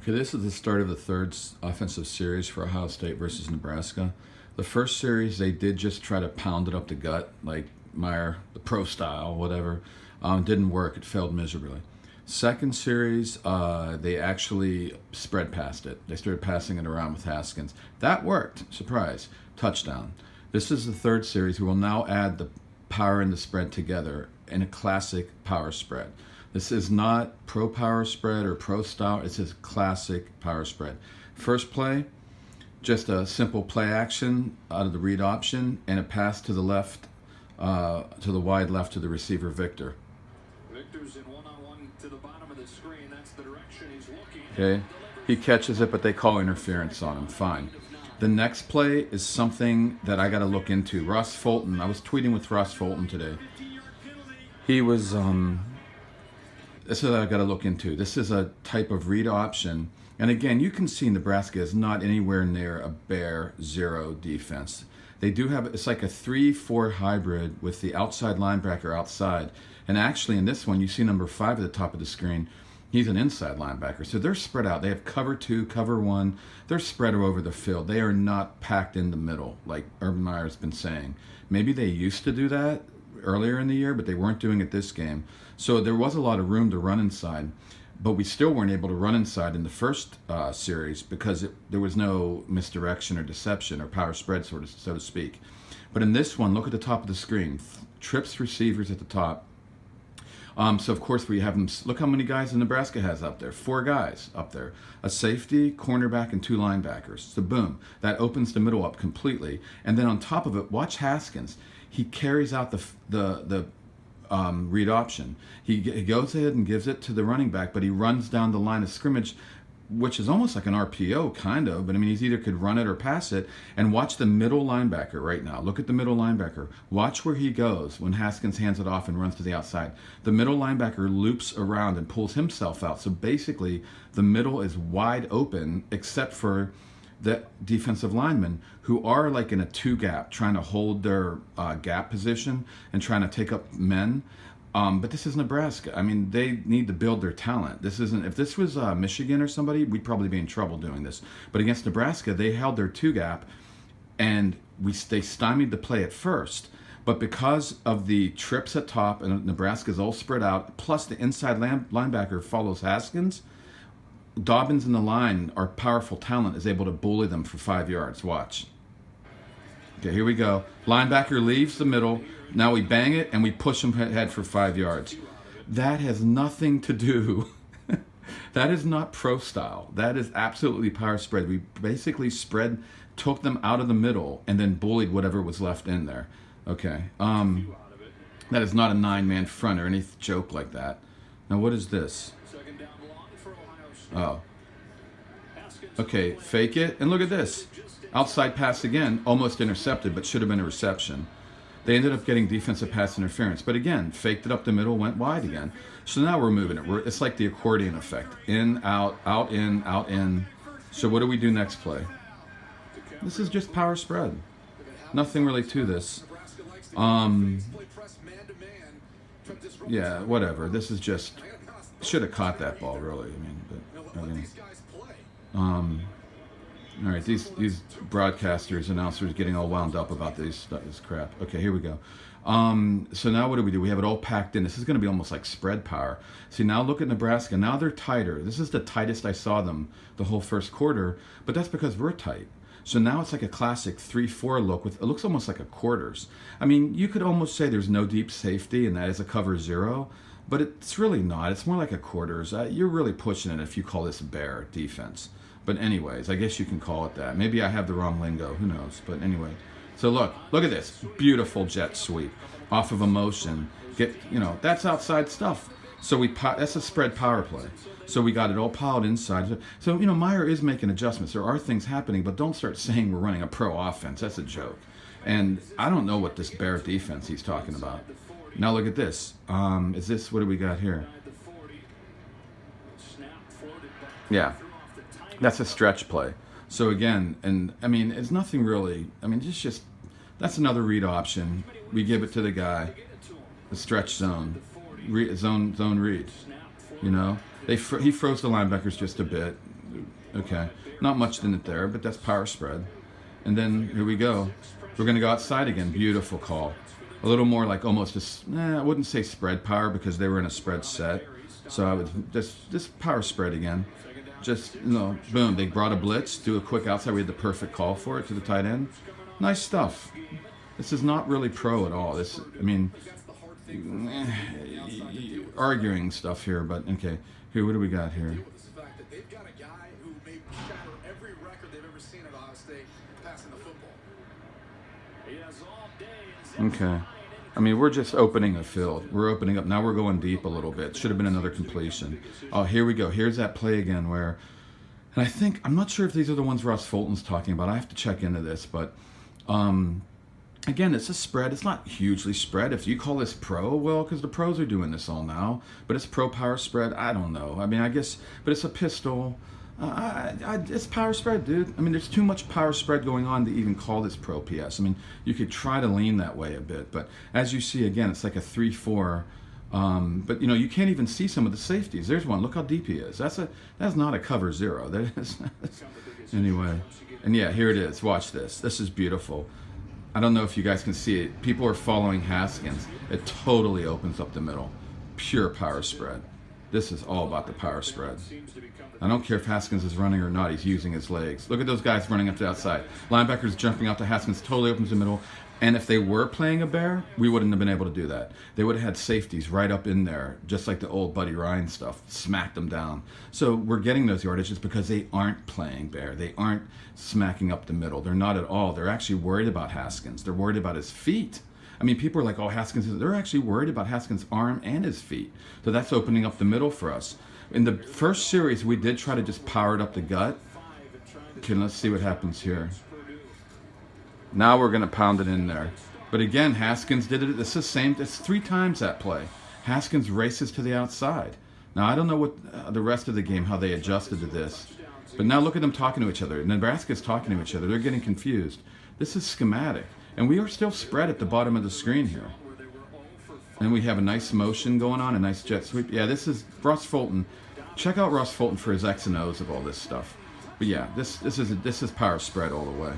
Okay, this is the start of the third offensive series for Ohio State versus Nebraska. The first series, they did just try to pound it up the gut, like Meyer, the pro style, whatever. Didn't work. It failed miserably. Second series, they actually spread past it. They started passing it around with Haskins. That worked. Surprise. Touchdown. This is the third series. We will now add the power and the spread together in a classic power spread. This is not pro power spread or pro style. It's a classic power spread. First play, just a simple play action out of the read option and a pass to the left, to the wide left to the receiver Victor. Victor's in one-on-one to the bottom of the screen. That's the direction he's looking. Okay, he catches it, but they call interference on him. Fine. The next play is something that I got to look into. Ross Fulton. I was tweeting with Ross Fulton today. He was. This is what I got to look into. This is a type of read option. And again, you can see Nebraska is not anywhere near a bare zero defense. They do have, it's like a 3-4 hybrid with the outside linebacker outside. And actually in this one, you see number 5 at the top of the screen. He's an inside linebacker. So they're spread out. They have cover 2, cover 1. They're spread over the field. They are not packed in the middle, like Urban Meyer's been saying. Maybe they used to do that earlier in the year, but they weren't doing it this game. So there was a lot of room to run inside, but we still weren't able to run inside in the first series because there was no misdirection or deception or power spread, so to speak. But in this one, look at the top of the screen. Trips receivers at the top. So of course we have them. Look how many guys Nebraska has up there. 4 guys up there. A safety, cornerback, and 2 linebackers. So boom, that opens the middle up completely. And then on top of it, watch Haskins. He carries out the read option. He goes ahead and gives it to the running back, but he runs down the line of scrimmage, which is almost like an RPO, kind of. But I mean, he's either could run it or pass it. And watch the middle linebacker right now. Look at the middle linebacker. Watch where he goes when Haskins hands it off and runs to the outside. The middle linebacker loops around and pulls himself out. So basically, the middle is wide open, except for the defensive linemen who are like in a 2 gap, trying to hold their gap position and trying to take up men. But this is Nebraska. I mean, they need to build their talent. This isn't. If this was Michigan or somebody, we'd probably be in trouble doing this. But against Nebraska, they held their 2 gap, and they stymied the play at first. But because of the trips at top and Nebraska's all spread out, plus the inside linebacker follows Haskins, Dobbins and the line, our powerful talent, is able to bully them for 5 yards. Watch. Okay, here we go. Linebacker leaves the middle. Now we bang it and we push him ahead for 5 yards. That has nothing to do. That is not pro style. That is absolutely power spread. We basically took them out of the middle and then bullied whatever was left in there. Okay. That is not a 9-man front or any joke like that. Now what is this? Oh. Okay, fake it. And look at this. Outside pass again, almost intercepted, but should have been a reception. They ended up getting defensive pass interference. But again, faked it up the middle, went wide again. So now we're moving it. It's like the accordion effect. In, out, out, in, out, in. So what do we do next play? This is just power spread. Nothing really to this. Yeah, whatever. This is just... Should have caught that ball, really. All right, these broadcasters, announcers, getting all wound up about this crap. Okay, here we go. So now what do? We have it all packed in. This is going to be almost like spread power. See, now look at Nebraska. Now they're tighter. This is the tightest I saw them the whole first quarter, but that's because we're tight. So now it's like a classic 3-4 look. It looks almost like a quarters. I mean, you could almost say there's no deep safety, and that is a cover 0. But it's really not. It's more like a quarters. You're really pushing it if you call this bear defense. But anyways, I guess you can call it that. Maybe I have the wrong lingo. Who knows? But anyway. So look at this. Beautiful jet sweep off of a motion. That's outside stuff. So that's a spread power play. So we got it all piled inside. So, Meyer is making adjustments. There are things happening, but don't start saying we're running a pro offense. That's a joke. And I don't know what this bear defense he's talking about. Now look at this. What do we got here? Yeah, that's a stretch play. So again, and I mean, it's nothing really. I mean, it's just that's another read option. We give it to the guy, the stretch zone, zone read. He froze the linebackers just a bit. Okay, not much in it there, but that's power spread. And then here we go. We're going to go outside again. Beautiful call. A little more like almost I wouldn't say spread power because they were in a spread set. So I would just power spread again. Just, boom, they brought a blitz, do a quick outside. We had the perfect call for it to the tight end. Nice stuff. This is not really pro at all. Arguing stuff here, but okay. Here, what do we got here? Okay. We're just opening a field. We're opening up. Now we're going deep a little bit. Should have been another completion. Oh, here we go. Here's that play again where, and I'm not sure if these are the ones Russ Fulton's talking about. I have to check into this, but again, it's a spread. It's not hugely spread. If you call this pro, well, because the pros are doing this all now, but it's pro power spread. I don't know. I guess, but it's a pistol. It's power spread, dude. There's too much power spread going on to even call this pro PS. You could try to lean that way a bit, but as you see again, it's like a 3-4. But you can't even see some of the safeties. There's one. Look how deep he is. That's not a cover 0. That is anyway. And yeah, here it is. Watch this. This is beautiful. I don't know if you guys can see it. People are following Haskins. It totally opens up the middle. Pure power spread. This is all about the power spread. I don't care if Haskins is running or not. He's using his legs. Look at those guys running up to the outside. Linebackers jumping out to Haskins. Totally opens the middle. And if they were playing a bear, we wouldn't have been able to do that. They would have had safeties right up in there, just like the old Buddy Ryan stuff. Smacked them down. So we're getting those yardages because they aren't playing bear. They aren't smacking up the middle. They're not at all. They're actually worried about Haskins. They're worried about his feet. People are like, oh, Haskins. They're actually worried about Haskins' arm and his feet. So that's opening up the middle for us. In the first series, we did try to just power it up the gut. Okay, let's see what happens here. Now we're going to pound it in there. But again, Haskins did it. It's the same. It's 3 times that play. Haskins races to the outside. Now, I don't know what the rest of the game, how they adjusted to this. But now look at them talking to each other. Nebraska's talking to each other. They're getting confused. This is schematic. And we are still spread at the bottom of the screen here. And we have a nice motion going on, a nice jet sweep. Yeah, this is Russ Fulton. Check out Russ Fulton for his X and O's of all this stuff. But yeah, this is power spread all the way.